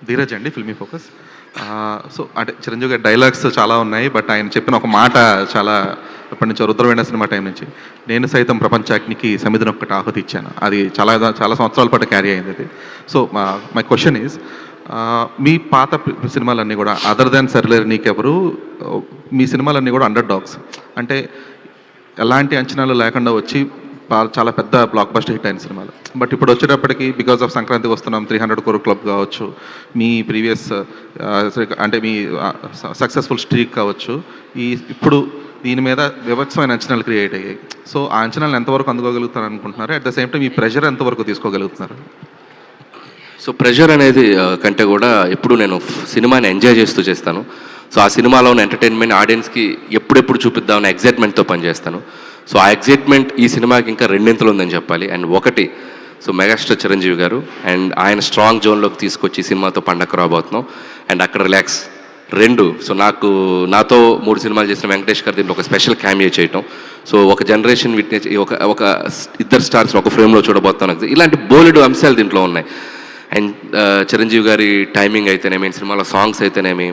ధీరజ్ అండి, filmy focus. So అంటే చిరంజీవి గారి డైలాగ్స్ చాలా ఉన్నాయి, బట్ ఆయన చెప్పిన ఒక మాట చాలా ఎప్పటి నుంచో రుద్రవీణ సినిమా టైం నుంచి, నేను సైతం ప్రపంచాగ్నికి సమిధినొక్కటి ఆహుతి ఇచ్చాను, అది చాలా చాలా సంవత్సరాల పాటు క్యారీ అయింది అది. సో మై క్వశ్చన్ ఈజ్, మీ పాత సినిమాలన్నీ కూడా అదర్ దాన్ సర్లేరు నీకెవరు, మీ సినిమాలన్నీ కూడా అండర్ డాగ్స్, అంటే ఎలాంటి అంచనాలు లేకుండా వచ్చి చాలా పెద్ద బ్లాక్ బస్టర్ హిట్ అయిన సినిమాలు. బట్ ఇప్పుడు వచ్చేటప్పటికి బికాస్ ఆఫ్ సంక్రాంతికి వస్తున్నాం, 300 crore క్లబ్ కావచ్చు, మీ ప్రీవియస్ అంటే మీ సక్సెస్ఫుల్ స్ట్రీక్ కావచ్చు, ఇప్పుడు దీని మీద వివత్సమైన అంచనాలు క్రియేట్ అయ్యాయి. సో ఆ అంచనాలు ఎంతవరకు అందుకోగలుగుతారు అనుకుంటున్నారు? అట్ ద సేమ్ టైం ఈ ప్రెషర్ ఎంతవరకు తీసుకోగలుగుతున్నారు? సో ప్రెషర్ అనేది కంటే కూడా ఎప్పుడు నేను సినిమాని ఎంజాయ్ చేస్తూ చేస్తాను. సో ఆ సినిమాలో ఉన్న ఎంటర్టైన్మెంట్ ఆడియన్స్కి ఎప్పుడెప్పుడు చూపిద్దామని ఎగ్జైట్మెంట్తో పనిచేస్తాను. సో ఆ ఎగ్జైట్మెంట్ ఈ సినిమాకి ఇంకా రెండింతలు ఉందని చెప్పాలి. అండ్ ఒకటి, సో మెగాస్టార్ చిరంజీవి గారు అండ్ ఆయన స్ట్రాంగ్ జోన్లోకి తీసుకొచ్చి సినిమాతో పండగ రాబోతున్నాం అండ్ అక్కడ రిలాక్స్. రెండు, సో నాతో 3 సినిమాలు చేసిన వెంకటేష్ గారు దీంట్లో ఒక స్పెషల్ క్యామియో చేయటం. సో ఒక జనరేషన్ విట్నెస్, ఒక ఇద్దరు స్టార్స్ ఒక ఫ్రేమ్లో చూడబోతున్నాను. ఇలాంటి బోలెడు అంశాలు దీంట్లో ఉన్నాయి. అండ్ చిరంజీవి గారి టైమింగ్ అయితేనేమి, సినిమాలో సాంగ్స్ అయితేనేమి,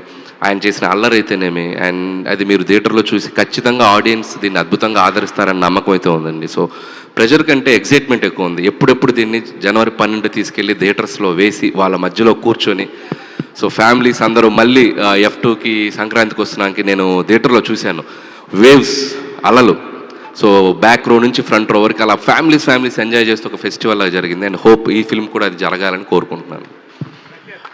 ఆయన చేసిన అల్లరి అయితేనేమి, అండ్ అది మీరు థియేటర్లో చూసి ఖచ్చితంగా ఆడియన్స్ దీన్ని అద్భుతంగా ఆదరిస్తారని నమ్మకం అయితే ఉందండి. సో ప్రెషర్ కంటే ఎగ్జైట్మెంట్ ఎక్కువ ఉంది. ఎప్పుడెప్పుడు దీన్ని జనవరి 12 తీసుకెళ్ళి థియేటర్స్లో వేసి వాళ్ళ మధ్యలో కూర్చొని, సో ఫ్యామిలీస్ అందరూ మళ్ళీ F2కి సంక్రాంతికి వస్తున్నానికి నేను థియేటర్లో చూశాను. వేవ్స్, అలలు, సో బ్యాక్ రో నుంచి ఫ్రంట్ రో వరకు అలా ఫ్యామిలీస్ ఎంజాయ్ చేస్తూ ఒక ఫెస్టివల్ లాగా జరిగింది. అండ్ హోప్ ఈ ఫిల్మ్ కూడా అది జరగాలని కోరుకుంటున్నాను.